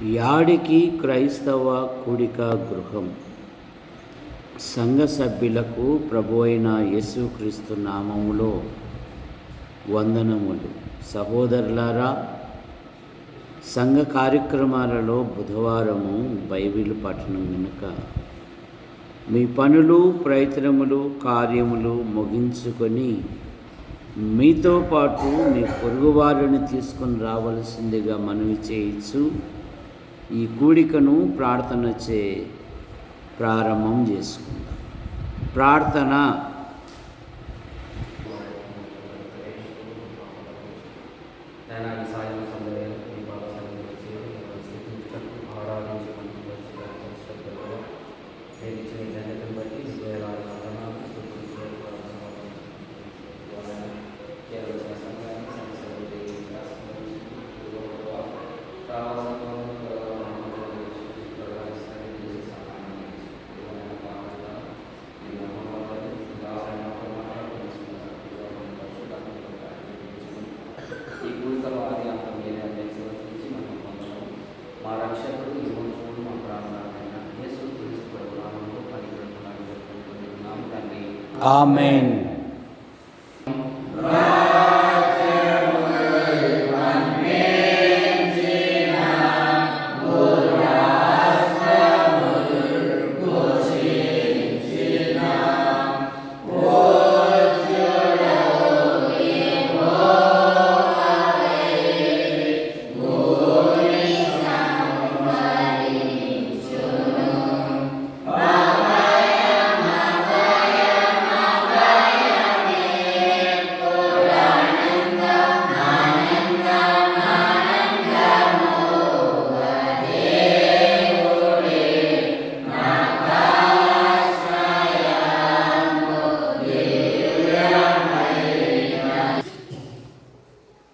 యాడికి క్రైస్తవ కూడిక గృహం సంఘ సభ్యులకు ప్రభు అయిన యేసుక్రీస్తు నామములో వందనములు. సహోదరులారా, సంఘ కార్యక్రమాలలో బుధవారము బైబిల్ పఠనం వెనుక మీ పనులు, ప్రయత్నములు, కార్యములు ముగించుకొని మీతో పాటు మీ పొరుగువారిని తీసుకొని రావలసిందిగా మనవి చేయొచ్చు. ఈ కూడికను ప్రార్థనచే ప్రారంభం చేసుకుందాం. ప్రార్థన. ఆమేన్.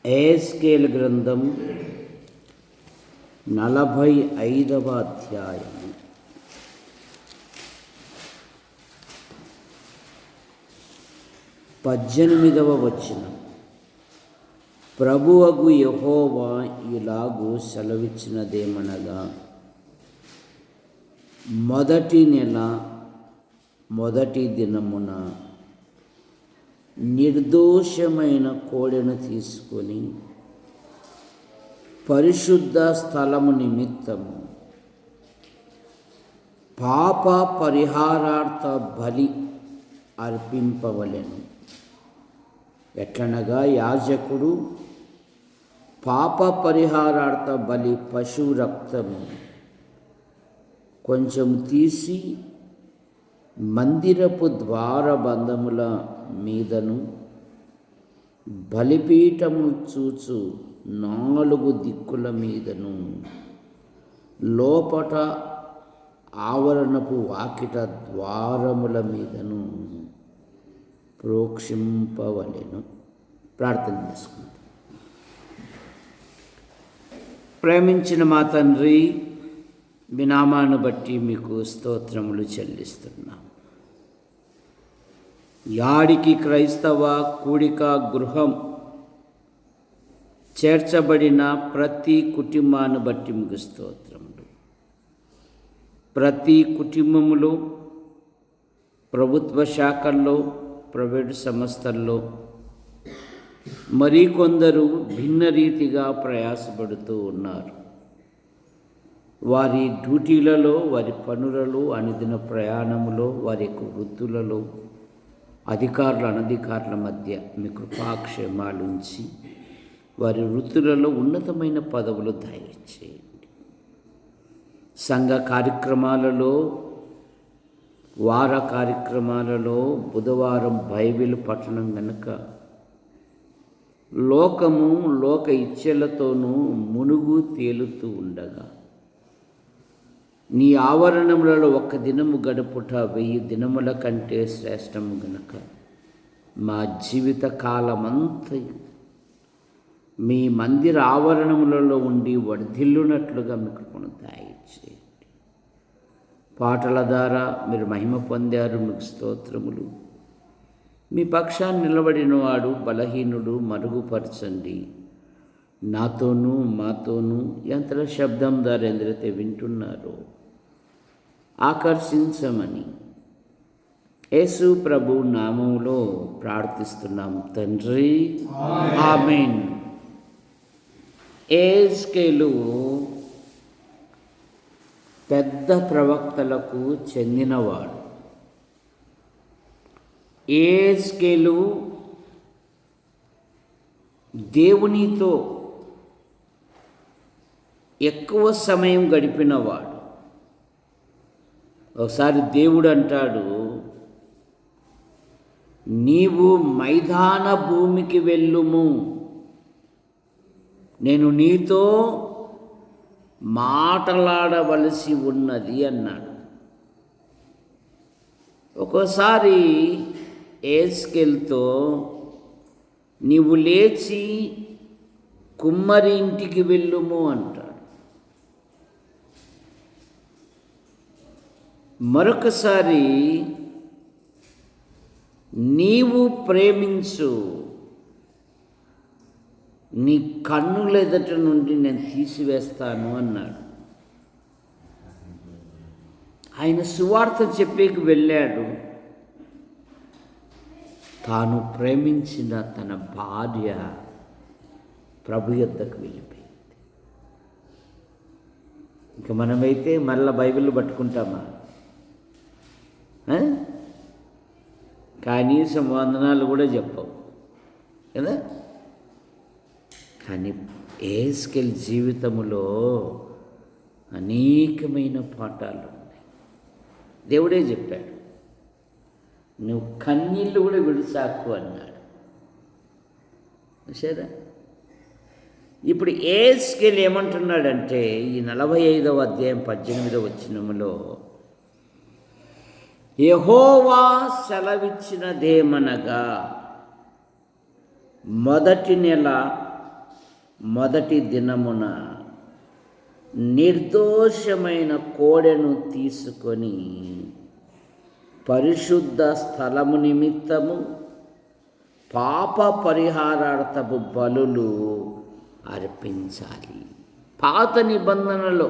ఎహెజ్కేలు గ్రంథం 45వ అధ్యాయము. పద్దెనిమిదవ వచనం. ప్రభువగు యెహోవా ఇలాగు సెలవిచ్చినదేమనగా, మొదటి నెల మొదటి దినమున నిర్దోషమైన కోడెను తీసుకొని పరిశుద్ధ స్థలము నిమిత్తము పాప పరిహారార్థ బలి అర్పింపవలెను. ఎట్లనగా యాజకుడు పాప పరిహారార్థ బలి పశువు రక్తము కొంచెం తీసి మందిరపు ద్వారబంధముల మీదను బలిపీఠము చూచు 4 దిక్కుల మీదను లోపట ఆవరణపు వాకిట ద్వారముల మీదను ప్రోక్షింపవలెను. ప్రార్థన చేసుకుంటాం. ప్రేమించిన మా తండ్రి, మీ నామాన్ని బట్టి మీకు స్తోత్రములు చెల్లిస్తున్నాం. యాడికి క్రైస్తవ కూడిక గృహం చేర్చబడిన ప్రతి కుటుంబాన్ని బట్టి మీకు స్తోత్రములు. ప్రతి కుటుంబములో, ప్రభుత్వ శాఖల్లో, ప్రైవేటు సంస్థల్లో మరికొందరు భిన్న రీతిగా ప్రయాసపడుతూ ఉన్నారు. వారి డ్యూటీలలో, వారి పనులలో, అనుదిన ప్రయాణములో, వారి యొక్క వృత్తులలో, అధికారుల అనధికారుల మధ్య మీ కృపాక్షేమాలుంచి వారి వృత్తులలో ఉన్నతమైన పదవులు దయచేయండి. సంఘ కార్యక్రమాలలో, వార కార్యక్రమాలలో బుధవారం బైబిల్ పఠనం గనుక లోకము లోక ఇచ్ఛలతోనూ మునుగు తేలుతూ ఉండగా నీ ఆవరణములలో 1 దినము గడుపుట 1000 దినముల కంటే శ్రేష్టము గనుక మా జీవిత కాలమంతయు మీ మందిర ఆవరణములలో ఉండి వర్ధిల్లునట్లుగా మీ కృపను దయచేయండి. పాటల ద్వారా మీరు మహిమ పొందారు, మీకు స్తోత్రములు. మీ పక్షాన్ని నిలబడిన వాడు బలహీనుడు మరుగుపరచండి. నాతోనూ మాతోనూ యంత్ర శబ్దం ద్వారా ఎందరైతే వింటున్నారో ఆకర్షించమని యేసు ప్రభు నామములో ప్రార్థిస్తున్నాం తండ్రి, ఆమేన్. యెహెజ్కేలు పెద్ద ప్రవక్తలకు చెందినవాడు. యెహెజ్కేలు దేవునితో ఎక్కువ సమయం గడిపినవాడు. ఒకసారి దేవుడు అంటాడు, నీవు మైదాన భూమికి వెళ్ళుము, నేను నీతో మాట్లాడవలసి ఉన్నది అన్నాడు. ఒక్కోసారి యెహెజ్కేలుతో నీవు లేచి కుమ్మరి ఇంటికి వెళ్ళుము అంటాడు. మరొకసారి నీవు ప్రేమించు, నీ కన్నుల ఎదుట నుండి నేను తీసివేస్తాను అన్నాడు. ఆయన సువార్త చెప్పేకి వెళ్ళాడు. తాను ప్రేమించిన తన భార్య ప్రభు యొద్దకు వెళ్ళిపోయింది. ఇంకా మనమైతే మళ్ళీ బైబిల్ పట్టుకుంటామా? కనీసం వందనాలు కూడా చెప్పవు కదా. కానీ యెహెజ్కేలు జీవితంలో అనేకమైన పాఠాలు ఉన్నాయి. దేవుడే చెప్పాడు, నువ్వు కన్నీళ్ళు కూడా విడిచాకు అన్నాడు. సరే, ఇప్పుడు యెహెజ్కేలు ఏమంటున్నాడంటే ఈ 45వ అధ్యాయం 18వ వచనములో, యెహోవా సెలవిచ్చినదేమనగా మొదటి నెల మొదటి దినమున నిర్దోషమైన కోడెను తీసుకొని పరిశుద్ధ స్థలము నిమిత్తము పాప పరిహారార్థపు బలులు అర్పించాలి. పాత నిబంధనలో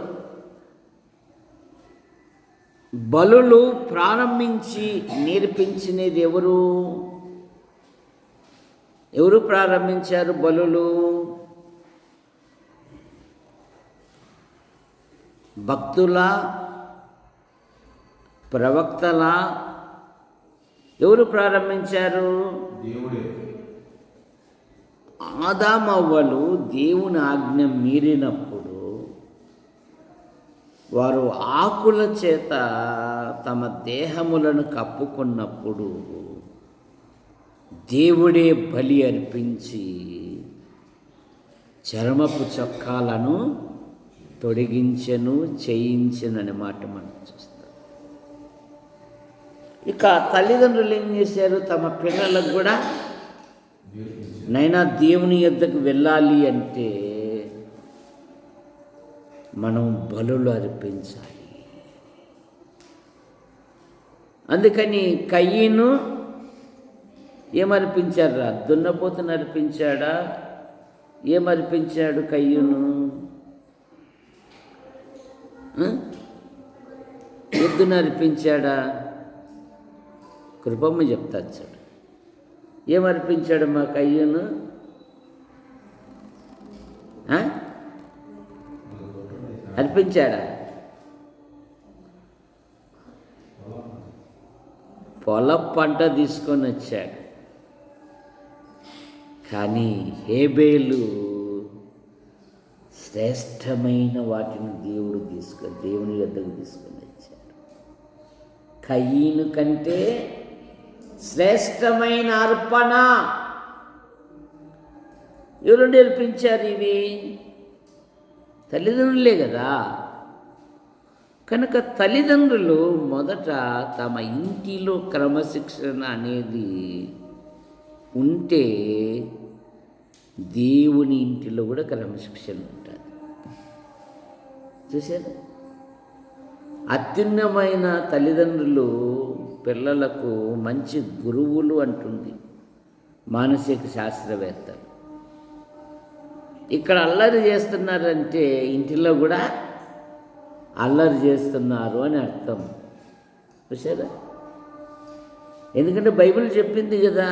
బలులు ప్రారంభించి నేర్పించినది ఎవరు ప్రారంభించారు బలులు? భక్తుల, ప్రవక్తల? ఎవరు ప్రారంభించారు? ఆదామవ్వలు దేవుని ఆజ్ఞ మీరినప్పుడు వారు ఆకుల చేత తమ దేహములను కప్పుకున్నప్పుడు దేవుడే బలి అర్పించి చర్మపు చొక్కాలను తొడిగించెను, చేయించెననే మాట మనం చూస్తాం. ఇక తల్లిదండ్రులు ఏం చేశారు? తమ పిల్లలకు కూడా నైనా దేవుని యొద్దకు వెళ్ళాలి అంటే మనం బలులు అర్పించాలి. అందుకని కయ్యను ఏమర్పించాడు? దున్నపోతును అర్పించాడా? ఏమర్పించాడు కయ్యను? ఎద్దును అర్పించాడా? కృపమ్మ చెప్తాడు చూడు, ఏమర్పించాడు మా కయ్యను? అర్పించాడా? పొలం పంట తీసుకొని వచ్చాడు. కానీ హేబేలు శ్రేష్టమైన వాటిని దేవుని యొద్దకు తీసుకొని వచ్చాడు. కయ్యను కంటే శ్రేష్టమైన అర్పణ ఎవరు నేర్పించారు? ఇవి తల్లిదండ్రులే కదా. కనుక తల్లిదండ్రులు మొదట తమ ఇంటిలో క్రమశిక్షణ అనేది ఉంటే దేవుని ఇంటిలో కూడా క్రమశిక్షణ ఉంటుంది. చూసారా? అత్యున్నతమైన తల్లిదండ్రులు పిల్లలకు మంచి గురువులు అంటుంది మానసిక శాస్త్రవేత్తలు. ఇక్కడ అల్లరి చేస్తున్నారంటే ఇంటిలో కూడా అల్లరి చేస్తున్నారు అని అర్థం. చూసారా? ఎందుకంటే బైబిల్ చెప్పింది కదా,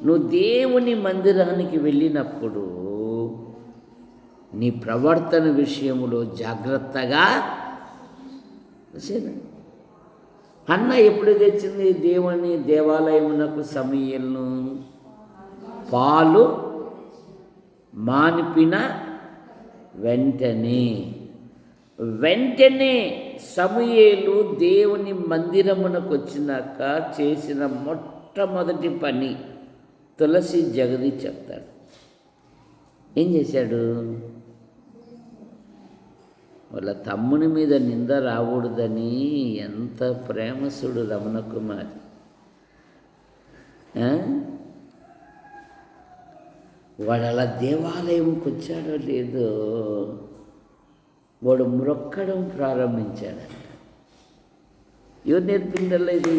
నువ్వు దేవుని మందిరానికి వెళ్ళినప్పుడు నీ ప్రవర్తన విషయంలో జాగ్రత్తగా. చూసారా? అన్న ఎప్పుడు తెచ్చింది దేవుని దేవాలయమునకు సమూయేలును? పాలు మానిపిన వెంటనే సమూయేలు దేవుని మందిరమునకు వచ్చినాక చేసిన మొట్టమొదటి పని తులసి జగది చెప్తాడు. ఏం చేశాడు? వాళ్ళ తమ్ముని మీద నింద రాకూడదని ఎంత ప్రేమసుడు రమణ కుమార్. వాడు అలా దేవాలయంకి వచ్చాడో లేదో వాడు మ్రొక్కడం ప్రారంభించాడంట. ఎవరు నేర్పిందల్లా ఇది?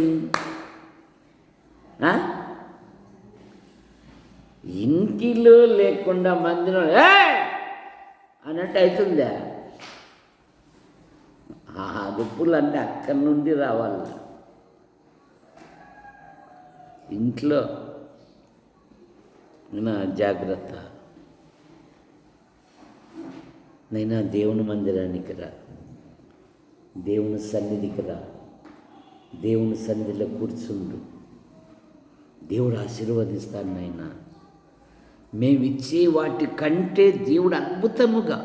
ఇంటిలో లేకుండా మందిరం అన్నట్టు అవుతుందా? ఆ అదుపులు అంటే అక్కడి నుండి రావాల. ఇంట్లో జాగ్రత్త. నైనా దేవుని మందిరానికి రా, దేవుని సన్నిధికి రా, దేవుని సన్నిధిలో కూర్చుండు, దేవుడు ఆశీర్వదిస్తాడు. నాయనా మేమిచ్చే వాటి కంటే దేవుడు అద్భుతముగా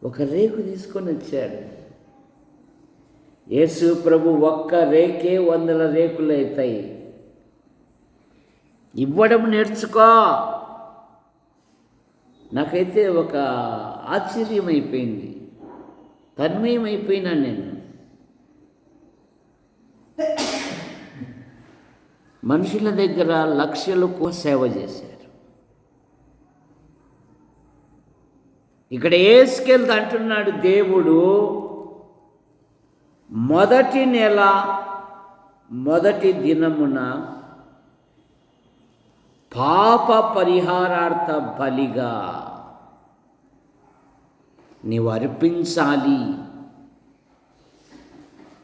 ఒక రేకు తీసుకొని వచ్చాడు. యేసు ప్రభు ఒక్క రేకే 100 రేకులు అవుతాయి. ఇవ్వడం నేర్చుకో. నాకైతే ఒక ఆశ్చర్యం అయిపోయింది, తన్మయమైపోయినా నేను. మనుషుల దగ్గర లక్షలకు సేవ చేశారు. ఇక్కడ యేసుకెళ్తా అంటున్నాడు దేవుడు, మొదటి నెల మొదటి దినమున పాప పరిహారార్థ బలిగా నీవు అర్పించాలి.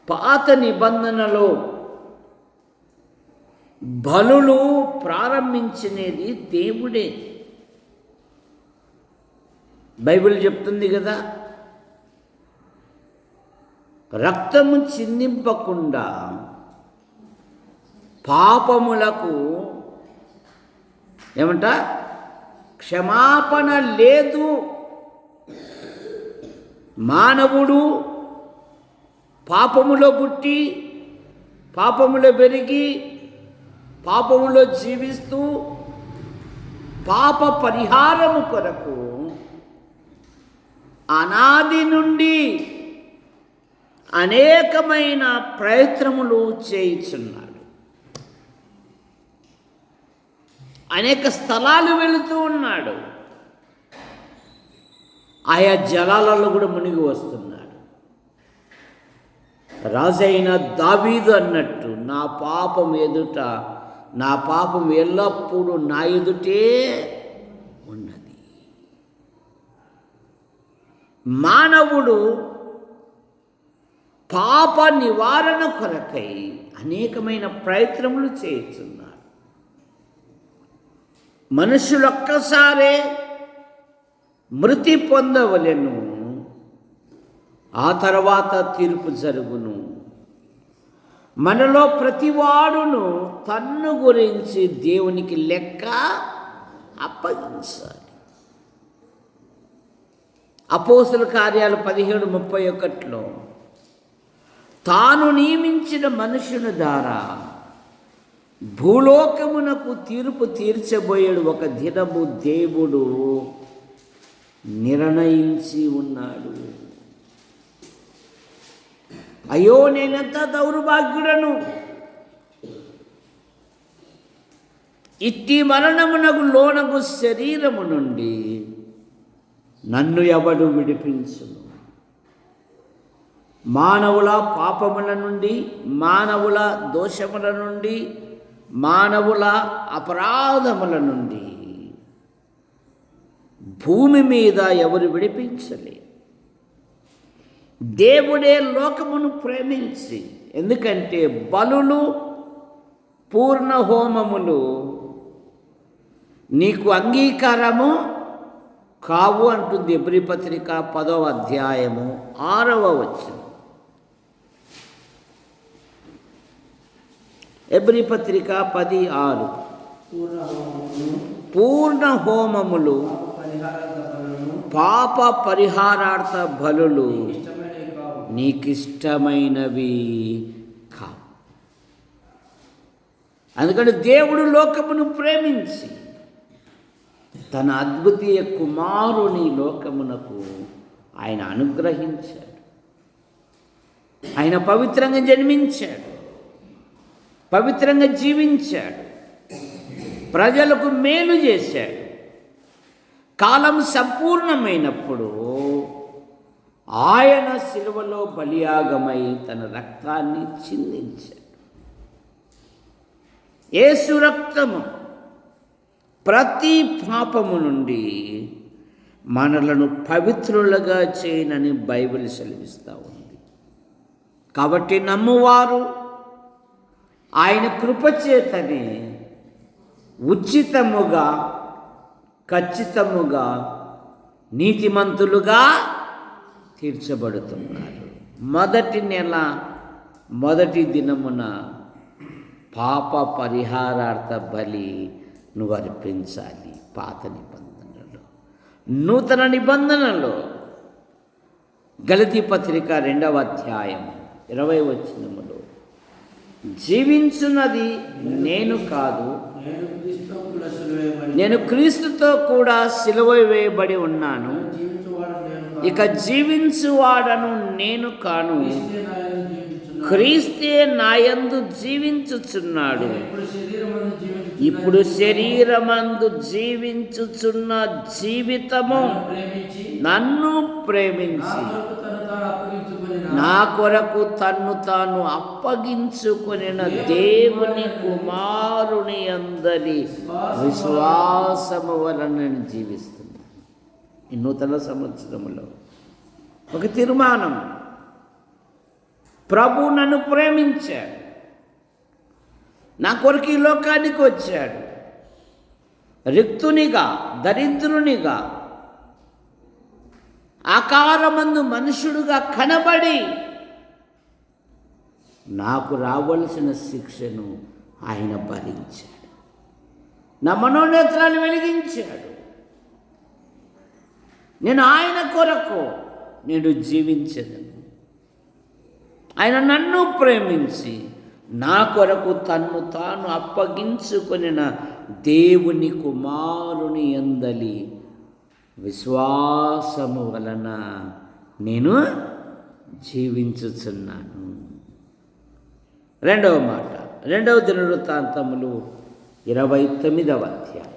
పాత నిబంధనలో బలులు ప్రారంభించినది దేవుడే. బైబిల్ చెప్తుంది కదా, రక్తము చిందింపకుండా పాపములకు ఏమంట క్షమాపణ లేదు. మానవుడు పాపములో పుట్టి పాపములో పెరిగి పాపములో జీవిస్తూ పాప పరిహారము కొరకు అనాది నుండి అనేకమైన ప్రయత్నములు చేయుచున్నాడు. అనేక స్థలాలు వెళుతూ ఉన్నాడు. ఆయా జలాలలో కూడా మునిగి వస్తున్నాడు. రాజైన దావీదు అన్నట్టు, నా పాపం ఎదుట, నా పాపం ఎల్లప్పుడూ నా ఎదుటే ఉన్నది. మానవుడు పాప నివారణ కొరకై అనేకమైన ప్రయత్నములు చేస్తున్నాడు. మనుషులొక్కసారే మృతి పొందవలెను, ఆ తర్వాత తీర్పు జరుగును. మనలో ప్రతివాడును తన్ను గురించి దేవునికి లెక్క అప్పగించాలి. అపోస్తలుల కార్యాలు 17:31లో తాను నియమించిన మనుషుని ద్వారా భూలోకమునకు తీర్పు తీర్చబోయేడు ఒక దినము దేవుడు నిర్ణయించి ఉన్నాడు. అయ్యో, నేనెంత దౌర్భాగ్యుడను! ఇట్టి మరణమునకు లోనగు శరీరము నుండి నన్ను ఎవడు విడిపించును? మానవుల పాపముల నుండి, మానవుల దోషముల నుండి, మానవుల అపరాధముల నుండి భూమి మీద ఎవరు విడిపించలే. దేవుడే లోకమును ప్రేమించి, ఎందుకంటే బలులు పూర్ణ హోమములు నీకు అంగీకారము కావు అంటుంది ఎబ్రీ పత్రిక 10వ అధ్యాయము 6వ వచనం. ఎబ్రీ పత్రిక 10:6. పూర్ణ హోమములు పాప పరిహారార్థ బలులు నీకిష్టమైనవి కావు. అందుకని దేవుడు లోకమును ప్రేమించి తన అద్వితీయ కుమారుని లోకమునకు ఆయన అనుగ్రహించాడు. ఆయన పవిత్రంగా జన్మించాడు, పవిత్రంగా జీవించాడు, ప్రజలకు మేలు చేశాడు. కాలం సంపూర్ణమైనప్పుడు ఆయన శిలువలో బలియాగమై తన రక్తాన్ని చిందించాడు. యేసు రక్తము ప్రతి పాపము నుండి మనలను పవిత్రులుగా చేయనని బైబిల్ సెలవిస్తూ ఉంది. కాబట్టి నమ్మువారు ఆయన కృపచేతనే ఉచితముగా ఖచ్చితముగా నీతిమంతులుగా తీర్చబడుతున్నారు. మొదటి నెల మొదటి దినమున పాప పరిహారార్థ బలి నువ్వు అర్పించాలి. పాత నిబంధనలో, నూతన నిబంధనలో గలతీ పత్రిక 2వ అధ్యాయం 20వ వచనములో జీవించున్నది నేను కాదు, నేను క్రీస్తుతో కూడా సిలువ వేయబడి ఉన్నాను. ఇక జీవించువాడను నేను కాను, క్రీస్తే నాయందు జీవించుచున్నాడు. ఇప్పుడు శరీరమందు జీవించుచున్న జీవితము నన్ను ప్రేమించి నా కొరకు తన్ను తాను అప్పగించుకొనిన దేవుని కుమారుని అందరి విశ్వాసము వలన నేను జీవిస్తున్నాను. ఈ నూతన సంవత్సరములో ఒక తీర్మానం, ప్రభు నన్ను ప్రేమించాడు, నా కొరకు ఈ లోకానికి వచ్చాడు. రిక్తునిగా, దరిద్రునిగా, ఆకారమందు మనుషుడుగా కనబడి నాకు రావలసిన శిక్షను ఆయన భరించాడు. నా మనోనేత్రాలు వెలిగించాడు. నేను ఆయన కొరకు నేను జీవించదను. ఆయన నన్ను ప్రేమించి నా కొరకు తన్ను తాను అప్పగించుకొనిన దేవుని కుమారుని యందలి విశ్వాసము వలన నేను జీవించుచున్నాను. రెండవ మాట, 2వ దినవృత్తాంతములు 29వ అధ్యాయం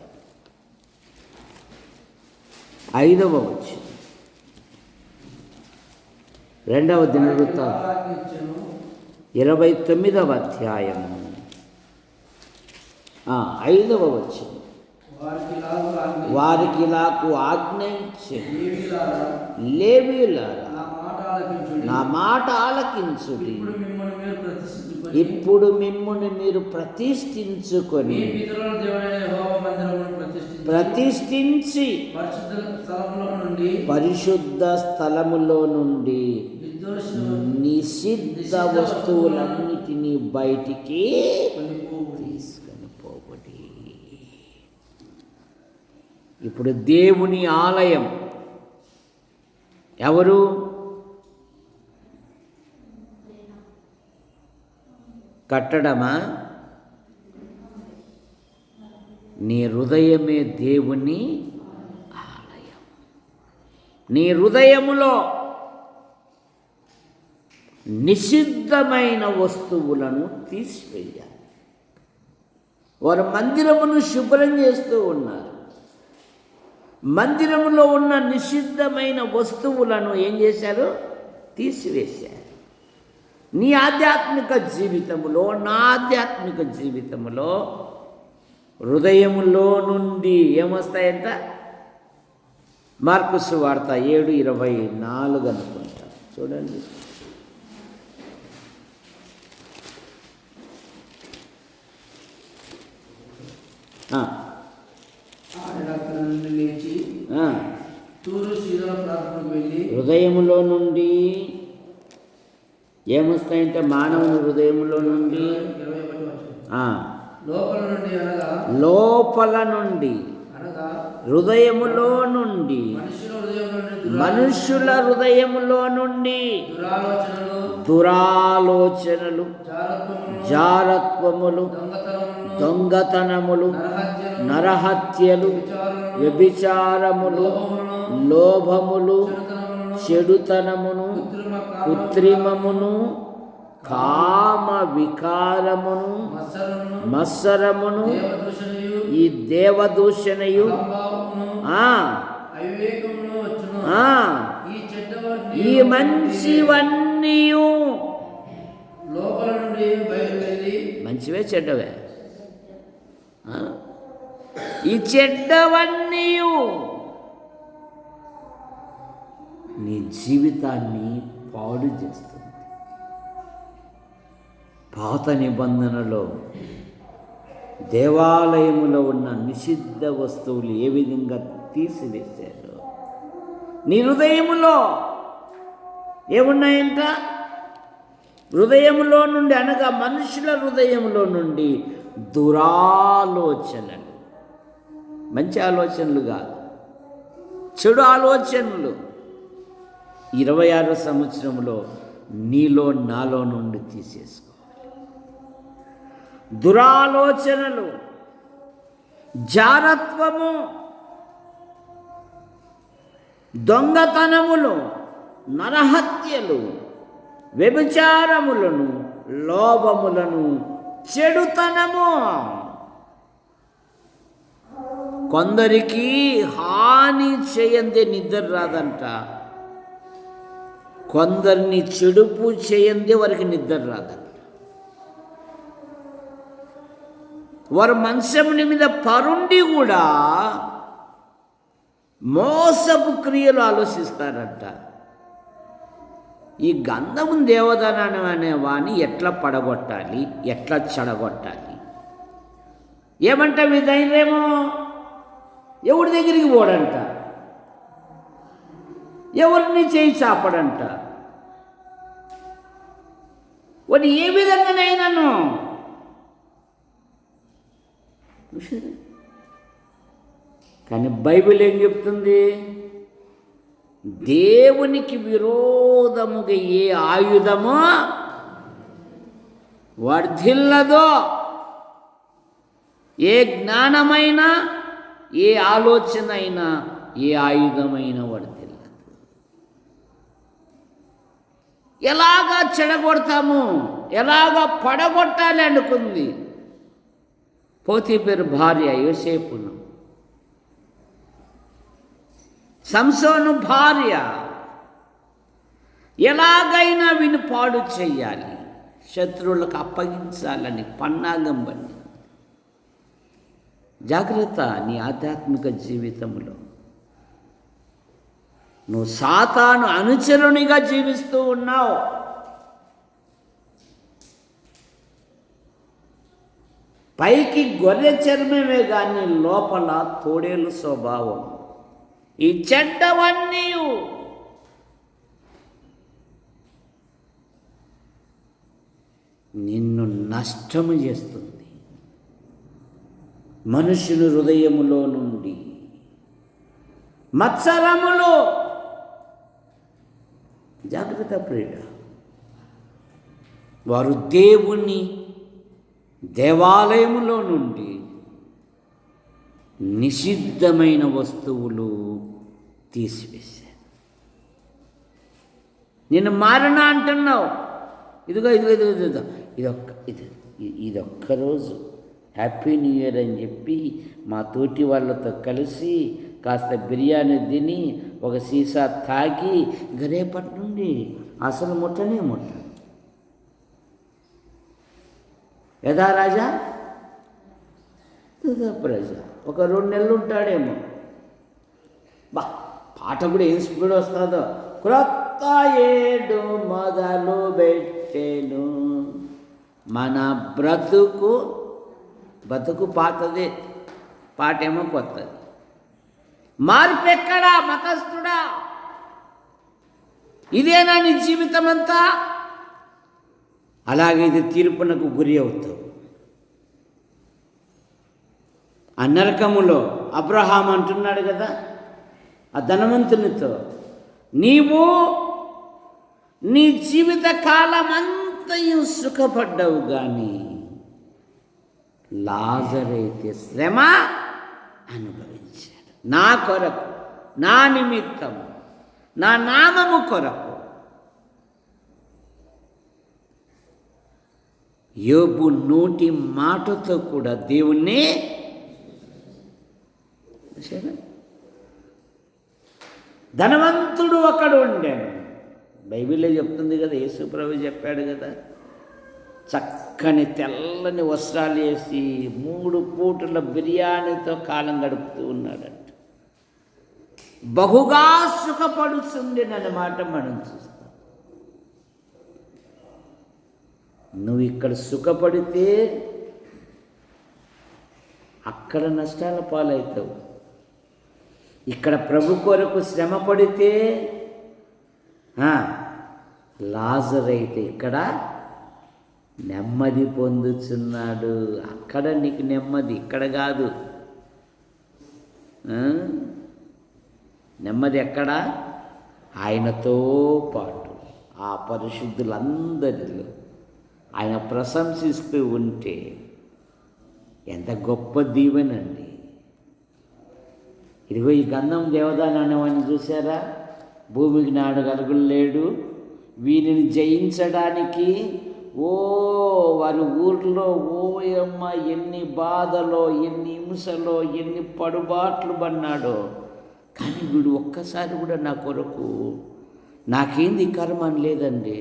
5వ వచనం. 2వ దినవృత్తాంతం 29వ అధ్యాయం 5వ వచనం. వారికి నాకు ఆజ్ఞయించెను, లేవీయులారా నా మాట ఆలకించుడి. ఇప్పుడు మిమ్మును మీరు ప్రతిష్ఠించుకొని ప్రతిష్ఠించి పరిశుద్ధ స్థలములో నుండి నిషిద్ధ వస్తువులన్నిటినీ బయటికి తీసుకొని పోబడి. ఇప్పుడు దేవుని ఆలయం ఎవరు? కట్టడమా? నీ హృదయమే దేవుని ఆలయం. నీ హృదయములో నిషిద్ధమైన వస్తువులను తీసివేయాలి. వారు మందిరమును శుభ్రం చేస్తూ ఉన్నారు. మందిరములో ఉన్న నిషిద్ధమైన వస్తువులను ఏం చేశారు? తీసివేశారు. నీ ఆధ్యాత్మిక జీవితములో, నా ఆధ్యాత్మిక జీవితములో హృదయములో నుండి ఏమొస్తాయంట? మార్కు సువార్త 7:24 అనుకుంటా, చూడండి. హృదయములో నుండి ఏమొస్తాయంటే మానవుని హృదయములో నుండి లోపల నుండి హృదయములో నుండి మనుష్యుల హృదయములో నుండి దురాలోచనలు, జారత్వములు, దొంగతనములు, నరహత్యలు, వ్యభిచారములు, లోభములు, చెడుతనమును, కృత్రిమమును, కామ వికారమును, మత్సరమును, ఈ దేవదూషణయు, ఈ మంచివన్నీ లోపల నుండి బయలుదేరి, మంచివే చెడ్డవే, ఈ చెడ్డవన్నీ నీ జీవితాన్ని పాడు చేస్తుంది. పాత నిబంధనలో దేవాలయములో ఉన్న నిషిద్ధ వస్తువులు ఏ విధంగా తీసివేశారు. నీ హృదయములో ఏమున్నాయంట? హృదయములో నుండి అనగా మనుషుల హృదయములో నుండి దురాలోచనలు, మంచి ఆలోచనలు కాదు, చెడు ఆలోచనలు 26వ సంవత్సరంలో నీలో నాలో నుండి తీసేసుకోవాలి. దురాలోచనలు, జారత్వము, దొంగతనములు, నరహత్యలు, వ్యభిచారములను, లోభములను, చెడుతనము. కొందరికి హాని చేయందే నిద్ర రాదంట, కొందరిని చెడుపు చేయందే వారికి నిద్ర రాదంట. వారు మంచముని మీద పరుండి కూడా మోసపు క్రియలు ఆలోచిస్తారంట. ఈ గంధము దేవదానం అనే వాణ్ణి ఎట్లా పడగొట్టాలి, ఎట్లా చెడగొట్టాలి, ఏమంట విధైర్యమో ఎవరి దగ్గరికి పోడంట, ఎవరిని చేయి చాపడంట. వాడు ఏ విధంగానైనాను కానీ బైబిల్ ఏం చెప్తుంది? దేవునికి విరోధముగా ఏ ఆయుధమో వర్ధిల్లదో, ఏ జ్ఞానమైనా, ఏ ఆలోచన అయినా, ఏ ఆయుధమైనా వర్ధిల్లదు. ఎలాగా చెడగొడతాము, ఎలాగా పడగొట్టాలి అనుకుంది పోతీఫెరు భార్య యోసేపును. సంసోను భార్య ఎలాగైనా విని పాడు చెయ్యాలి, శత్రువులకు అప్పగించాలని పన్నాగం పని. జాగ్రత్త, నీ ఆధ్యాత్మిక జీవితంలో నువ్వు సాతాను అనుచరునిగా జీవిస్తూ ఉన్నావు. పైకి గొర్రె చర్మమే కానీ లోపల తోడేలు స్వభావం. ఈ చెడ్డవన్నీ నిన్ను నష్టము చేస్తుంది. మనుషుని హృదయములో నుండి మత్సరములో, జాగ్రత్త ప్రియుడా, వారు దేవుని దేవాలయములో నుండి నిషిద్ధమైన వస్తువులు తీసివేశారు. నేను మారనా అంటున్నావు, ఇదిగో ఇదిగో ఇదిగో ఇదొక్క రోజు హ్యాపీ న్యూ ఇయర్ అని చెప్పి మా తోటి వాళ్ళతో కలిసి కాస్త బిర్యానీ తిని ఒక సీసా తాగి ఇక రేపటి నుండి అసలు ముట్టనే ముట్ట. యథా రాజా తథా ప్రజ. ఒక 2 నెలలు ఉంటాడేమో. పాట కూడా ఏం స్పీడ్ వస్తుందో. క్రొత్త ఏడు మొదలు పెట్టెను. మన బతుకు పాతదే, పాటేమో కొత్తది. మార్పు ఎక్కడా మతస్థుడా? ఇదేనా నీ జీవితం అంతా? అలాగే ఇది తీర్పునకు గురి అవుతావు. ఆ నరకములో అబ్రహాం అంటున్నాడు కదా ఆ ధనవంతునితో, నీవు నీ జీవిత కాలం అంతయు సుఖపడ్డావు, కానీ లాజరైతే శ్రమ అనుభవించాడు. నా కొరకు, నా నిమిత్తము, నా నామము కొరకు. యోబు నోటి మాటతో కూడా దేవుణ్ణి ధనవంతుడు ఒకడు ఉండాను. బైబిల్లో చెప్తుంది కదా, యేసు ప్రభు చెప్పాడు కదా, చక్కని తెల్లని వస్త్రాలు వేసి 3 పూటల బిర్యానీతో కాలం గడుపుతూ ఉన్నాడంట. బహుగా సుఖపడుతుండేనన్నమాట మనం చూస్తాం. నువ్వు ఇక్కడ సుఖపడితే అక్కడ నష్టాల పాలవుతావు. ఇక్కడ ప్రభు కొరకు శ్రమ పడితే లాజరు అయితే ఇక్కడ నెమ్మది పొందుతున్నాడు. అక్కడ నీకు నెమ్మది, ఇక్కడ కాదు. నెమ్మది ఎక్కడ? ఆయనతో పాటు ఆ పరిశుద్ధులందరిలో ఆయన ప్రశంసిస్తూ ఉంటే ఎంత గొప్ప దీవెనండి. ఇదిగో ఈ గంధం దేవదానం అనేవాడిని చూసారా? భూమికి 4 అడుగులు లేడు. వీరిని జయించడానికి వారి ఊర్లో ఓయమ్మ ఎన్ని బాధలో, ఎన్ని హింసలో, ఎన్ని పడుబాట్లు పడినాడో. కానీ వీడు ఒక్కసారి కూడా నా కొరకు, నాకేంది కర్మ అని లేదండి,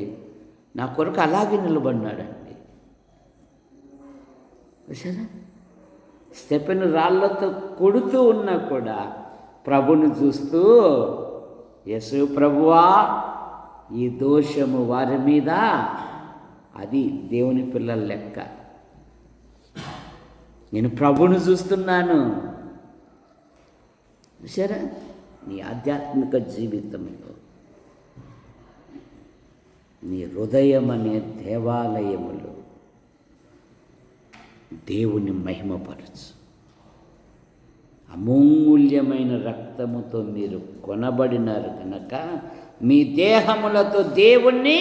నా కొరకు అలాగే నిలబడినాడండి. సరే, స్టెఫెను రాళ్లతో కొడుతూ ఉన్నా కూడా ప్రభుని చూస్తూ, యేసు ప్రభువా, ఈ దోషము వారి మీద, అది దేవుని పిల్లల లెక్క. నేను ప్రభుని చూస్తున్నాను. సరే, నీ ఆధ్యాత్మిక జీవితంలో నీ హృదయం అనే దేవాలయములో దేవుని మహిమపరచు. అమూల్యమైన రక్తముతో మీరు కొనబడినారు కనుక మీ దేహములతో దేవుణ్ణి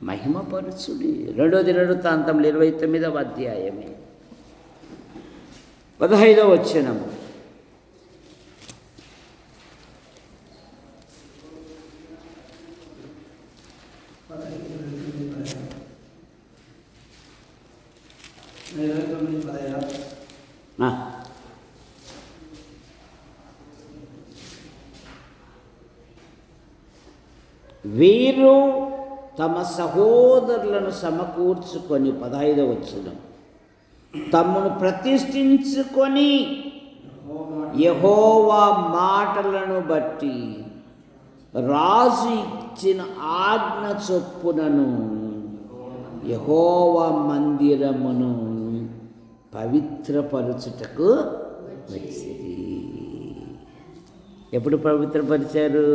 మహిమపరచుడి. 2వ దినవృత్తాంతములు 29వ అధ్యాయమే 15వ వచనము. వీరు తమ సహోదరులను సమకూర్చుకొని 15వ వచనం, తమను ప్రతిష్ఠించుకొని యెహోవా మాటలను బట్టి రాజు ఇచ్చిన ఆజ్ఞ చొప్పునను యెహోవా మందిరమును పవిత్రపరచుటకు వచ్చింది. ఎప్పుడు పవిత్రపరిచారు?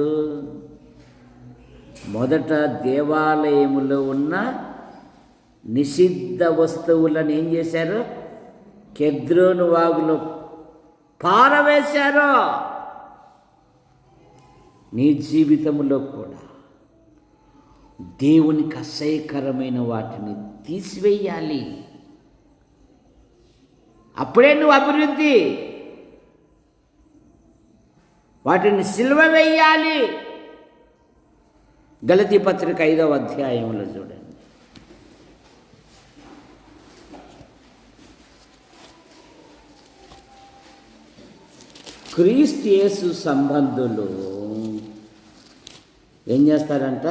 మొదట దేవాలయములో ఉన్న నిషిద్ధ వస్తువులను ఏం చేశారు? కెద్రోను వాగులో పారవేశారు. నీ జీవితంలో కూడా దేవునికి అసహ్యకరమైన వాటిని తీసివేయాలి. అప్పుడే నువ్వు అభివృద్ధి. వాటిని సిలువ వేయాలి. గలతీ పత్రిక 5వ అధ్యాయంలో చూడండి. క్రీస్తు యేసు సంబంధులు ఏం చేస్తారంట?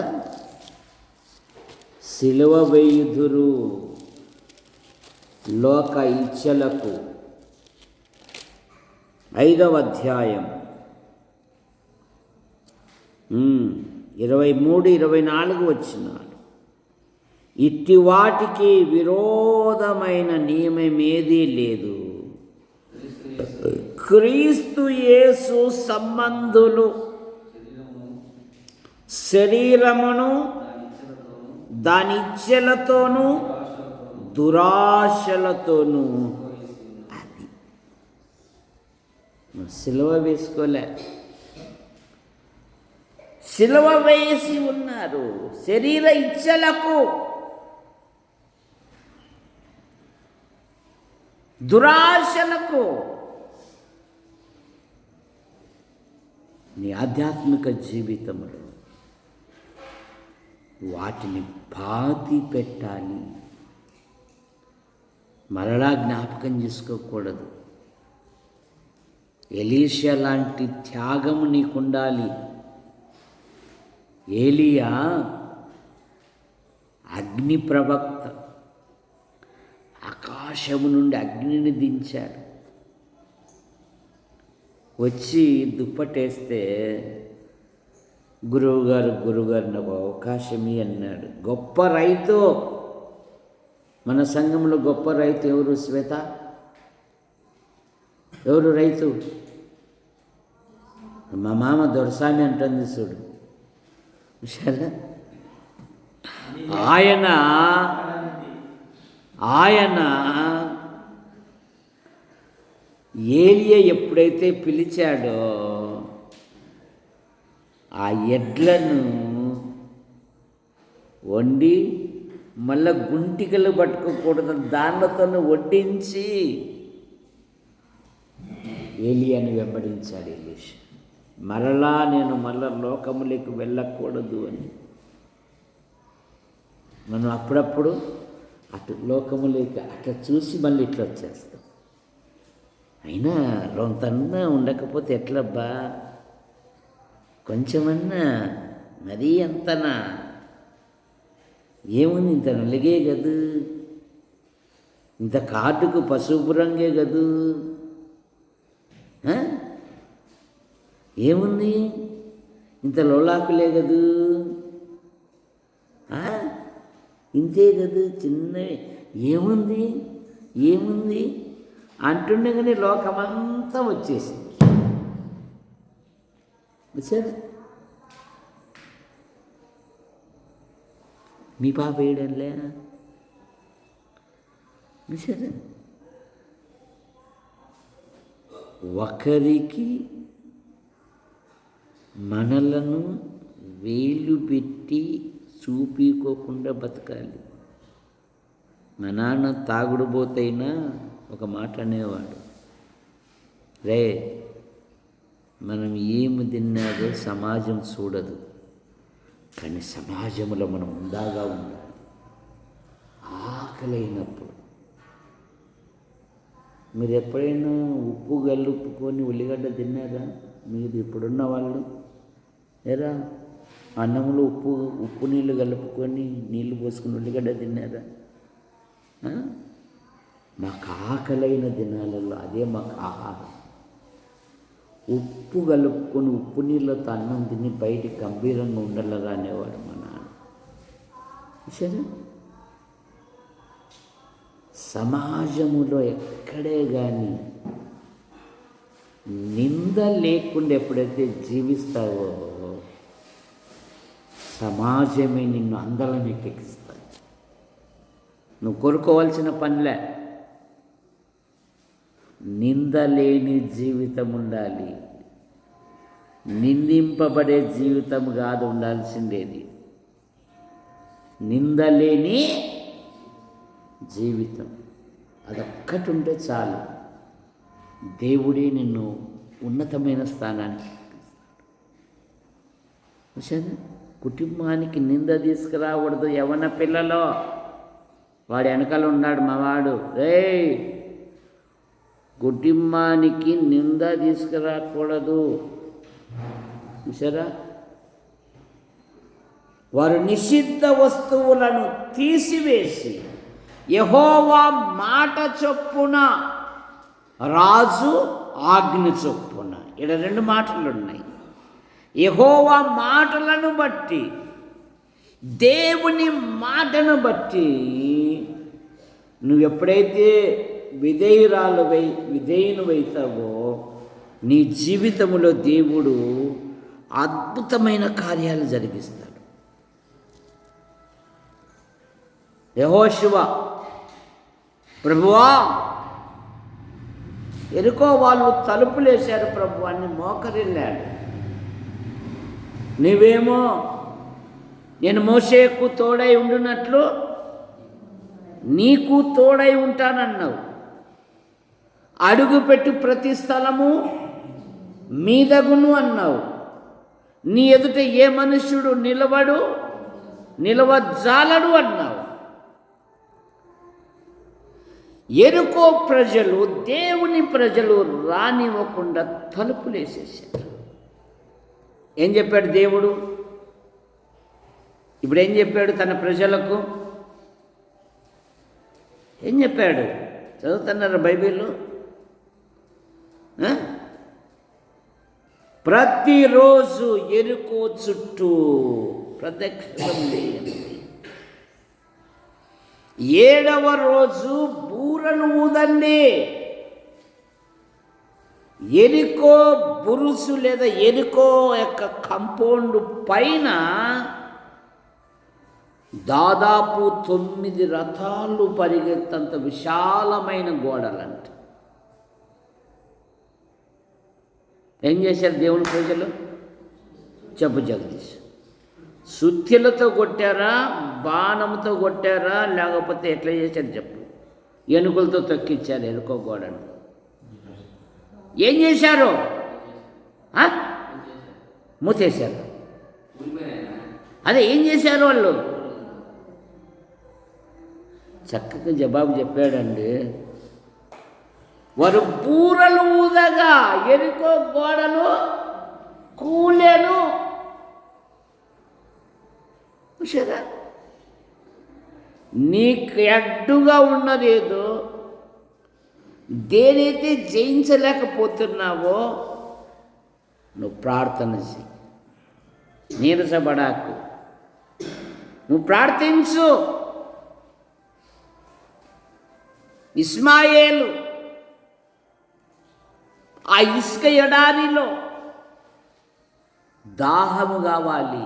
సిలువ వేయుదురు. లోక ఇచ్చలకు 5వ అధ్యాయం 23-24 వచనాలు. ఇట్టి వాటికి విరోధమైన నియమమేదీ లేదు. క్రీస్తు యేసు సంబంధులు శరీరమును దాని ఇచ్చలతోనూ దురాశలతోనూ అది సిలువ వేసుకోలే, సిలువ వేసి ఉన్నారు. శరీర ఇచ్చలకు, దురాశలకు. నీ ఆధ్యాత్మిక జీవితంలో వాటిని పాతి పెట్టాలి, మరలా జ్ఞాపకం చేసుకోకూడదు. ఎలీషా లాంటి త్యాగము నీకుండాలి. ఏలియా అగ్ని ప్రవక్త, ఆకాశము నుండి అగ్నిని దించాడు. వచ్చి దుప్పటేస్తే గురువుగారు నాకు అవకాశం అన్నాడు. గొప్ప రైతు, మన సంఘంలో గొప్ప రైతు ఎవరు? శ్వేత, ఎవరు రైతు? మా మామ దొరసామి అంటుంది చూడు. సరే, ఆయన ఏలియా ఎప్పుడైతే పిలిచాడో ఆ ఎడ్లను వండి మళ్ళా గుంటికలు పట్టుకోకూడదు, దానితోనే వడ్డించి ఏలియాని వెంబడించాడు ఎలీషా. మరలా నేను లోకములకు వెళ్ళకూడదు అని. మనం అప్పుడప్పుడు అటు లోకములేక అట్లా చూసి మళ్ళీ ఇట్లా వచ్చేస్తాం. అయినా రొంతన్నా ఉండకపోతే ఎట్లబ్బా, కొంచెమన్నా, మరీ అంతనా, ఏముంది, ఇంత నలిగే కదూ, ఇంత కాటుకు పసుపు రంగే కదూ, ఏముంది, ఇంత లోలాకులే కదూ, ఇంతే కదూ, చిన్నవి, ఏముంది అంటుండగానే లోకమంతా వచ్చేసింది. సరే, మీ పాప ఏడలే, సరే, ఒకరికి మనలను వేలు పెట్టి చూపించుకోకుండా బతకాలి. మా నాన్న తాగుడుబోతైనా ఒక మాట అనేవాడు, రే మనం ఏమి తిన్నాదో సమాజం చూడదు, కానీ సమాజంలో మనం ఉందాగా ఉండాలి. ఆకలైనప్పుడు మీరు ఎప్పుడైనా ఉప్పు కలుపుకొని ఉల్లిగడ్డ తిన్నారా? మీరు ఇప్పుడున్న వాళ్ళు ఏరా అన్నంలో ఉప్పు నీళ్ళు కలుపుకొని నీళ్ళు పోసుకొని ఉల్లిగడ్డ తిన్నారా? మాకు ఆకలైన దినాలలో అదే మాకు ఆహారం. ఉప్పు కలుపుకొని ఉప్పు నీళ్ళతో అన్నం తిని బయటికి గంభీరంగా ఉండలేదా అనేవాడు మా నాన్న. సరే, సమాజములో ఎక్కడే కానీ నింద లేకుండా ఎప్పుడైతే జీవిస్తావో సమాజమే నిన్ను అందలం ఎక్కిస్తుంది. నువ్వు కోరుకోవాల్సిన పనిలే, నింద లేని జీవితం ఉండాలి, నిందింపబడే జీవితం కాదు ఉండాల్సిందేది, నింద లేని జీవితం. అదొక్కటి ఉంటే చాలు, దేవుడే నిన్ను ఉన్నతమైన స్థానానికి. కుటుంబానికి నింద తీసుకురాకూడదు. యవ్వన పిల్లలో వాడు వెనకాల ఉన్నాడు మావాడు, కుటుంబానికి నింద తీసుకురాకూడదు. చూసారా, వారు నిషిద్ధ వస్తువులను తీసివేసి యెహోవా మాట చొప్పున, రాజు ఆజ్ఞ చొప్పున. ఇక్కడ 2 మాటలు ఉన్నాయి. యెహోవా మాటలను బట్టి, దేవుని మాటను బట్టి నువ్వు ఎప్పుడైతే విధేయునివైతావో నీ జీవితంలో దేవుడు అద్భుతమైన కార్యాలు జరిగిస్తాడు. యెహోషువ, ప్రభువా, ఎరుకో వాళ్ళు తలుపులేశారు ప్రభు అని మోకరిల్లాడు. నువ్వేమో నేను మోషేకు తోడై ఉండునట్లు నీకు తోడై ఉంటానన్నావు. అడుగుపెట్టు ప్రతి స్థలము మీదగును అన్నావు. నీ ఎదుట ఏ మనుష్యుడు నిలవజాలడు అన్నావు. ఎరుకో ప్రజలు, దేవుని ప్రజలు రానివ్వకుండా తలుపులేసేసారు. ఏం చెప్పాడు దేవుడు? ఇప్పుడు ఏం చెప్పాడు తన ప్రజలకు? ఏం చెప్పాడు? చదువుతున్నారు బైబిల్లో? ప్రతిరోజు ఎరుకో చుట్టూ ప్రదక్షిణం చేయండి. 7వ రోజు బూరలు ఊదండి. ఎరికో బురుసు లేదా ఎరికో యొక్క కంపౌండ్ పైన దాదాపు 9 రథాలు పరిగెత్తంత విశాలమైన గోడలంట. ఏం చేశారు దేవుని ప్రజలు? చెప్పు జగదీష్. సుత్తులతో కొట్టారా, బాణంతో కొట్టారా, లేకపోతే ఎట్లా చేశారు చెప్పు? ఎనుకలతో తొక్కిచ్చారు ఎరుకో గోడను. ఏం చేశారు? మూతేశారు. అదే ఏం చేశారు వాళ్ళు? చక్కగా జవాబు చెప్పాడండి. వారు బూరలు ఊదగా ఎరుకో గోడలు కూలేను. చూసారా? నీకు అడ్డుగా ఉన్నదేదో, దేనైతే జయించలేకపోతున్నావో నువ్వు ప్రార్థన చేయి. నీరసపడాకు, నువ్వు ప్రార్థించు. ఇస్మాయేలు ఆ ఇసుక ఎడారిలో దాహము కావాలి.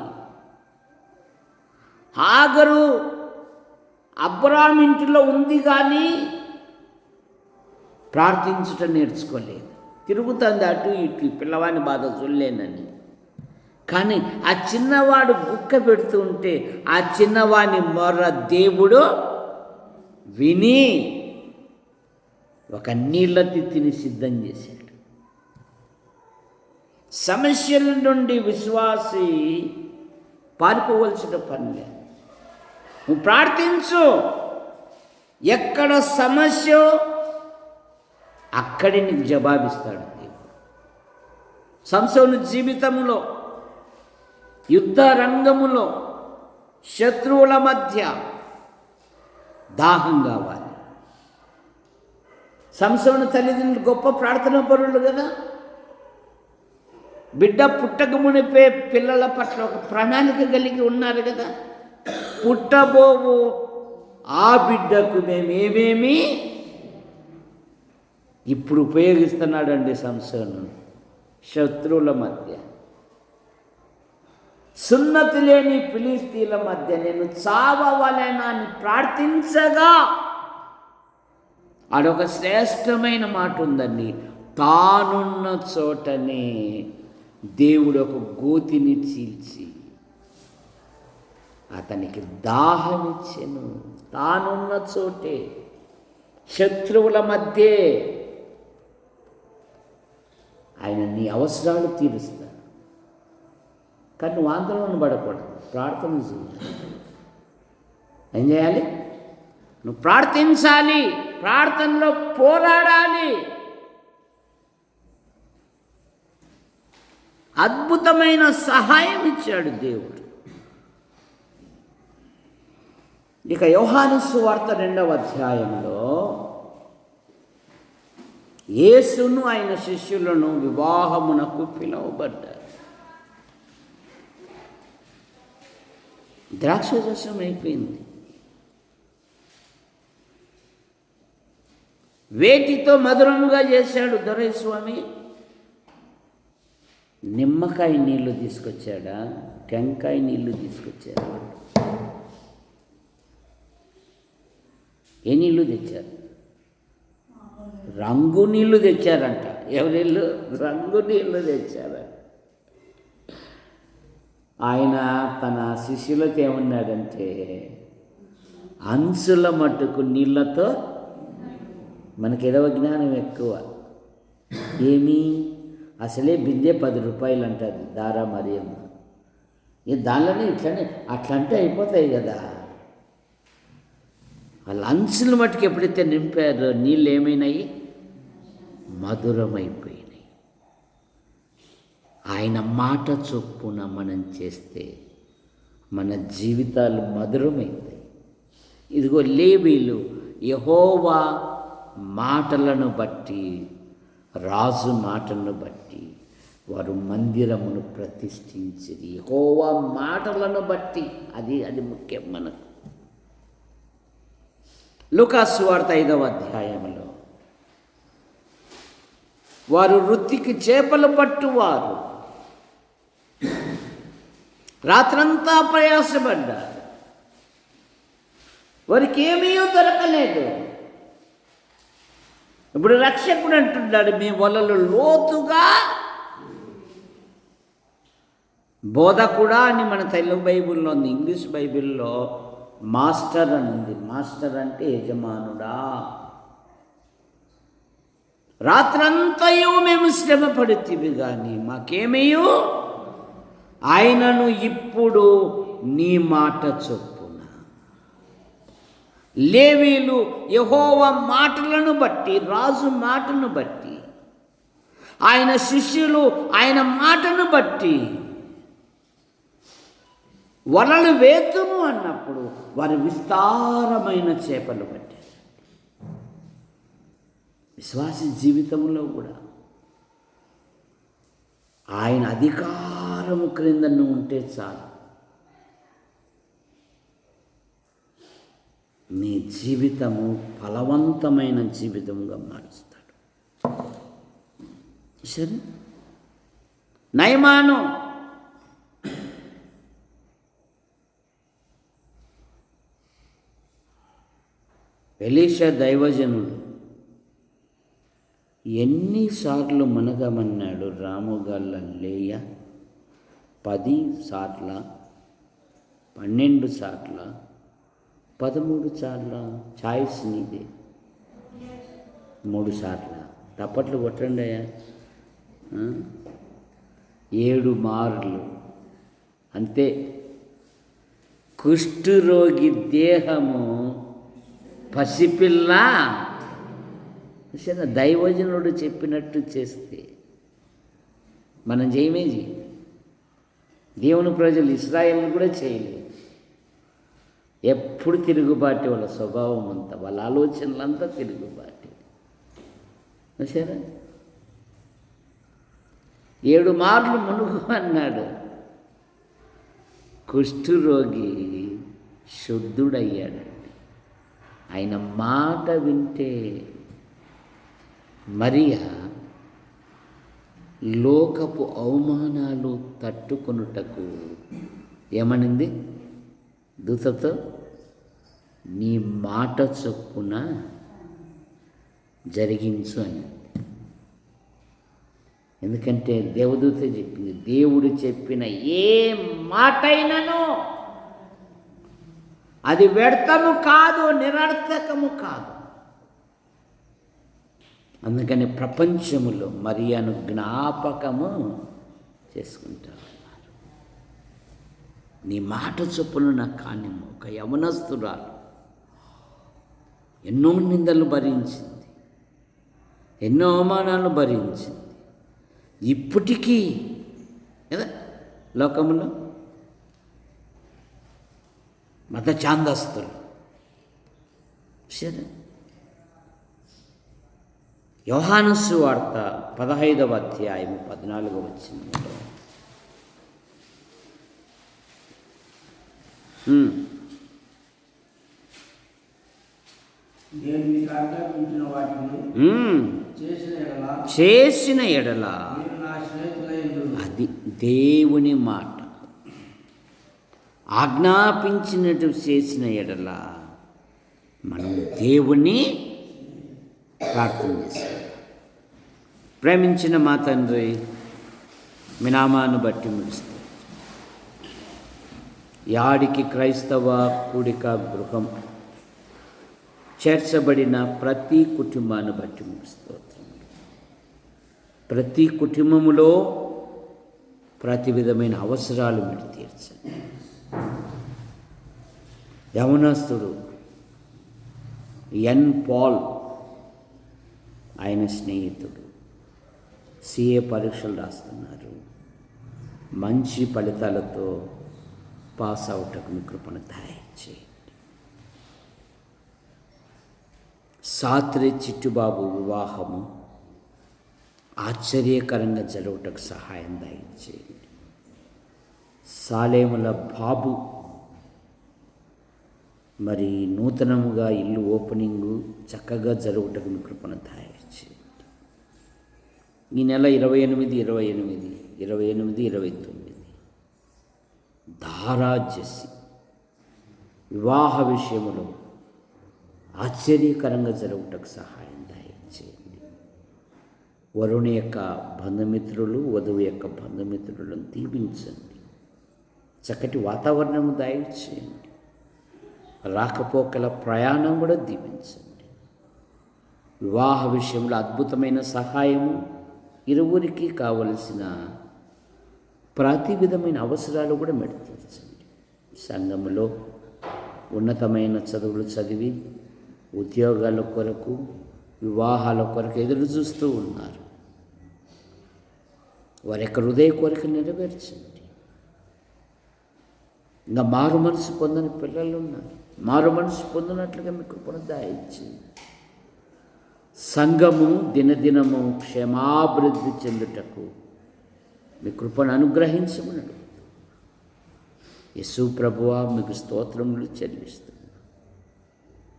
హాగరు అబ్రాహాము ఇంటిలో ఉంది కానీ ప్రార్థించుట నేర్చుకోలేదు. తిరుగుతుంది అటు ఇటు, పిల్లవాడిని బాధ చూడలేనని. కానీ ఆ చిన్నవాడు గుక్క పెడుతూ ఉంటే ఆ చిన్నవాని మొర్ర దేవుడు విని ఒక నీళ్ళ తిత్తిని సిద్ధం చేశాడు. సమస్యల నుండి విశ్వాసి పారిపోవలసిన పని లేదు. నువ్వు ప్రార్థించు. ఎక్కడ సమస్య అక్కడి నీకు జవాబిస్తాడు దేవుడు. సంసోను జీవితంలో యుద్ధ రంగములో శత్రువుల మధ్య దాహం కావాలి. సంసోను తల్లిదండ్రులు గొప్ప ప్రార్థన పరులు కదా. బిడ్డ పుట్టక మునిపే పిల్లల పట్ల ఒక ప్రణాళిక కలిగి ఉన్నారు కదా. పుట్టబోవు ఆ బిడ్డకు మేమేమేమి ఇప్పుడు ఉపయోగిస్తున్నాడండి సంసోను. శత్రువుల మధ్య, సున్నతి లేని ఫిలిస్తీన్ల మధ్య నేను చావవలెనా అని ప్రార్థించగా అదొక శ్రేష్టమైన మాట ఉందండి. తానున్న చోటనే దేవుడు ఒక గోతిని చీల్చి అతనికి దాహమిచ్చెను. తానున్న చోటే, శత్రువుల మధ్యే ఆయన నీ అవసరాలు తీరుస్తాడు. కానీ నువ్వు ఆందోళన పడకూడదు, ప్రార్థన చేయాలి. ఏం చేయాలి? నువ్వు ప్రార్థించాలి, ప్రార్థనలో పోరాడాలి. అద్భుతమైన సహాయం ఇచ్చాడు దేవుడు. ఇక యోహాను సువార్త 2వ అధ్యాయంలో యేసును ఆయన శిష్యులను వివాహమునకు పిలువబడ్డారు. ద్రాక్షరసం అయిపోయింది. వేటితో మధురముగా చేశాడు దొరైస్వామి? నిమ్మకాయ నీళ్లు తీసుకొచ్చాడా, టెంకాయ నీళ్లు తీసుకొచ్చాడా? ఏ నీళ్లు తెచ్చారు? రంగు నీళ్లు తెచ్చారంట. ఎవరిళ్ళు? రంగు నీళ్లు తెచ్చారు. ఆయన తన శిష్యులతో ఏమన్నాడంటే, అంచుల మట్టుకు నీళ్లతో, మనకి ఎడవ జ్ఞానం ఎక్కువ. ఏమి అసలే బిందె 10 రూపాయలు అంటుంది దారా మరియమ్మ. దానిలోనే ఇట్లనే అట్లంటే అయిపోతాయి కదా. వాళ్ళ అంచుల మట్టుకు ఎప్పుడైతే నింపారో నీళ్ళు ఏమైనాయి? మధురమైపోయినాయి. ఆయన మాట చొప్పున మనం చేస్తే మన జీవితాలు మధురమైతాయి. ఇదిగో లేవీలు యెహోవా మాటలను బట్టి, రాజు మాటలను బట్టి వారు మందిరమును ప్రతిష్ఠించిరి. యెహోవా మాటలను బట్టి. అది ముఖ్యం మనకు. లూకాసు సువార్త 5వ అధ్యాయంలో వారు వృత్తికి చేపలు పట్టువారు, రాత్రంతా ప్రయాసపడ్డారు, వారికి ఏమీ దొరకలేదు. ఇప్పుడు రక్షకుడు అంటున్నాడు, మీ వలలు లోతుగా. బోధకుడా అని మన తెలుగు బైబిల్లో ఉంది. ఇంగ్లీష్ బైబిల్లో మాస్టర్ అని ఉంది. మాస్టర్ అంటే యజమానుడా. రాత్రంతయు మేము శ్రమ పడుతీవి కానీ మాకేమయ్యో, ఆయనను ఇప్పుడు నీ మాట చొప్పున. లేవీలు యెహోవా మాటలను బట్టి, రాజు మాటను బట్టి, ఆయన శిష్యులు ఆయన మాటను బట్టి వలలు వేతుము అన్నప్పుడు వారి విస్తారమైన చేపలు పట్టారు. విశ్వాస జీవితంలో కూడా ఆయన అధికారము క్రింద నువ్వు ఉంటే చాలు, నీ జీవితము ఫలవంతమైన జీవితంగా మారుస్తాడు. సరే, నయమాను ఎలీషా దైవజనుడు ఎన్నిసార్లు మనగమన్నాడు రాముగల్ల లేయ? 10 సార్ల, 12 సార్ల, 13 సార్ల? ఛాయిస్ నీదే. 3 సార్ల. తప్పట్లు కొట్టండి అయ్యా. 7 మార్లు అంతే. కుష్ఠరోగి దేహము పసిపిల్ల. దైవజనుడు చెప్పినట్టు చేస్తే మనం చేయమేది. దేవుని ప్రజలు ఇశ్రాయేలు కూడా చేయలేదు. ఎప్పుడు తిరుగుబాటి వాళ్ళ స్వభావం అంతా, వాళ్ళ ఆలోచనలంతా తిరుగుబాటి. సరే, 7 మార్లు మునుగు అన్నాడు. కుష్ఠరోగి శుద్ధుడయ్యాడండి. ఆయన మాట వింటే మరియా లోకపు అవమానాలు తట్టుకొనుటకు ఏమనింది? దూతతో, నీ మాట చొప్పున జరిగించు అని. ఎందుకంటే దేవదూత చెప్పింది, దేవుడు చెప్పిన ఏ మాటైనను అది వ్యర్థము కాదు, నిరర్థకము కాదు. అందుకని ప్రపంచములో మరియాను జ్ఞాపకము చేసుకుంటారు. నీ మాట చొప్పున నాకు కానిమ్ము. ఒక యవనస్తురాలు ఎన్నో నిందలు భరించింది, ఎన్నో అవమానాలు భరించింది. ఇప్పటికీ కదా లోకంలో మత ఛాందస్తులు సరే, యోహాను సువార్త 15వ అధ్యాయం 14వ వచనంలో చేసిన ఎడల అది దేవుని మాట. ఆజ్ఞాపించినట్టు చేసిన ఎడల మనం దేవుని ప్రార్థన చేస్తాం. ప్రేమించిన మా తండ్రి, మీ నామాన్ని బట్టి ముగిస్తాం. యాడికి క్రైస్తవ కూడిక గృహం చేర్చబడిన ప్రతి కుటుంబాన్ని బట్టి ముగిస్తాం. ప్రతి కుటుంబములో ప్రతి విధమైన అవసరాలు మీరు తీర్చండి. యవనస్తుడు ఎన్ పాల్, ఆయన స్నేహితుడు CA పరీక్షలు రాస్తున్నారు. మంచి ఫలితాలతో పాస్ అవుటకు మీ కృపను దయచేయండి. సాత్రి చిట్టుబాబు వివాహము ఆశ్చర్యకరంగా జరుగుటకు సహాయం దయచేయండి. సాలేముల బాబు మరి నూతనముగా ఇల్లు ఓపెనింగు చక్కగా జరుగుటకు మీ కృపను దయచేయండి. ఈ నెల 28, 29 ధారా జెస్సి వివాహ విషయంలో ఆశ్చర్యకరంగా జరుగుటకు సహాయం దయచేయండి. వరుణి యొక్క బంధుమిత్రులు, వధువు యొక్క బంధుమిత్రులను దీవించండి. చక్కటి వాతావరణం దయచేయండి. రాకపోకల ప్రయాణం కూడా దీవించండి. వివాహ విషయంలో అద్భుతమైన సహాయము, ఇరువురికి కావలసిన ప్రతి విధమైన అవసరాలు కూడా మెడతీర్చండి. సంఘములో ఉన్నతమైన చదువులు చదివి ఉద్యోగాల కొరకు, వివాహాల కొరకు ఎదురు చూస్తూ ఉన్నారు. వారి యొక్క హృదయ కోరిక నెరవేర్చండి. ఇంకా మారు మనసు పొందని పిల్లలు ఉన్నారు. మారు మనసు పొందినట్లుగా మీ కృపను దయచేయండి. సంఘము దినదినము క్షేమాభివృద్ధి చెందుటకు మీ కృపను అనుగ్రహించమన్నాడు. యేసు ప్రభువా, మీకు స్తోత్రములు చెల్లిస్తున్నాను.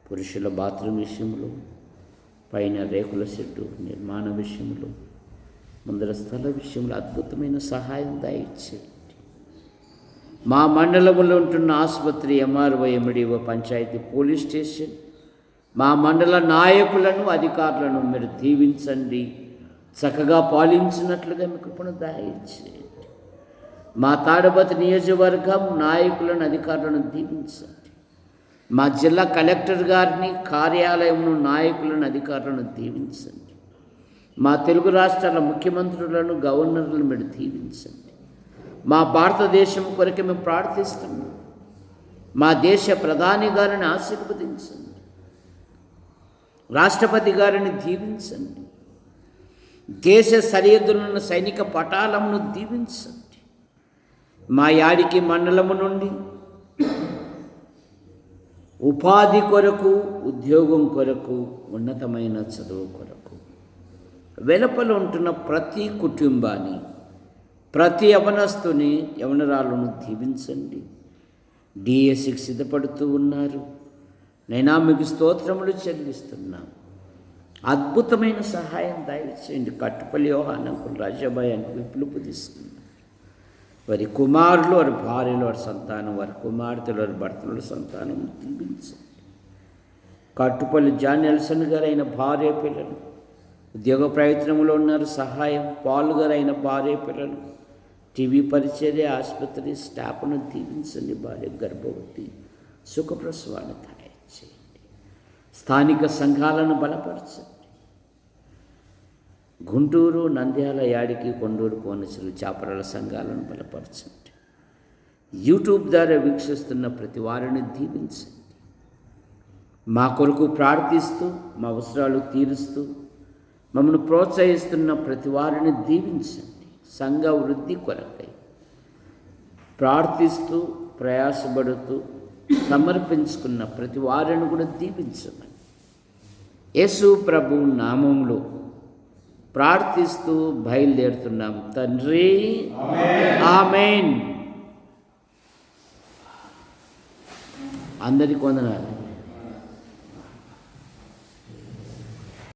పురుషుల బాత్రూమ్ విషయంలో, పైన రేకుల షెడ్డు నిర్మాణ విషయంలో, ముందర స్థల విషయంలో అద్భుతమైన సహాయం దయచేయండి. మా మండలంలో ఉంటున్న ఆసుపత్రి, MRO, MDO, panchayat, police station, మా మండల నాయకులను, అధికారులను మీరు దీవించండి. చక్కగా పాలించినట్లుగా మీ కృపను దయచేయండి. మా తాడపతి నియోజకవర్గం నాయకులను, అధికారులను దీవించండి. మా జిల్లా కలెక్టర్ గారిని, కార్యాలయంను, నాయకులను, అధికారులను దీవించండి. మా తెలుగు రాష్ట్రాల ముఖ్యమంత్రులను, గవర్నర్లను మీరు దీవించండి. మా భారతదేశం కొరకు మేము ప్రార్థిస్తున్నాం. మా దేశ ప్రధాని గారిని ఆశీర్వదించండి. రాష్ట్రపతి గారిని దీవించండి. దేశ సరిహద్దులను, సైనిక పటాలమును దీవించండి. మా యాడికి మండలము నుండి ఉపాధి కొరకు, ఉద్యోగం కొరకు, ఉన్నతమైన చదువు కొరకు వెలుపల ఉంటున్న ప్రతి కుటుంబాన్ని, ప్రతి యవనస్తుని, యవనరాలను దీవించండి. DSCకి సిద్ధపడుతూ ఉన్నారు. నైనా మీకు స్తోత్రములు చెల్లిస్తున్నాం. అద్భుతమైన సహాయం దయచేయండి. కట్టుపల్లి యోహానంకులు రాజాబాయి అని పిలుపు తీసుకున్నారు. వారి కుమారులు, వారి భార్యలు, వారి సంతానం, వారి కుమార్తెలు, వారి భర్తల సంతానం దీవించండి. కట్టుపల్లి జాన్ నెల్సన్ గారు అయిన భార్య పిల్లలు ఉద్యోగ ప్రయత్నంలో ఉన్నారు. సహాయం. పాల్ గారు అయిన భార్య పిల్లలు, టీవీ పరిచర్య, ఆసుపత్రి స్టాఫ్ను దీవించండి. భార్య గర్భవతి, సుఖప్రసవాన్ని దయచేయండి. స్థానిక సంఘాలను బలపరచండి. గుంటూరు, నంద్యాల, యాడికి, కొండూరు, కోనసీలు, చాపరాల సంఘాలను బలపరచండి. యూట్యూబ్ ద్వారా వీక్షిస్తున్న ప్రతి వారిని దీవించండి. మా కొరకు ప్రార్థిస్తూ, మా అవసరాలు తీరుస్తూ మమ్మల్ని ప్రోత్సహిస్తున్న ప్రతి వారిని దీవించండి. సంఘ వృద్ధి కొరకై ప్రార్థిస్తూ, ప్రయాసపడుతూ సమర్పించుకున్న ప్రతి వారిని కూడా దీవించమని యేసు ప్రభు నామములో ప్రార్థిస్తూ బయలుదేరుతున్నాం తండ్రి. ఆమేన్. అందరికీ వందనాలు.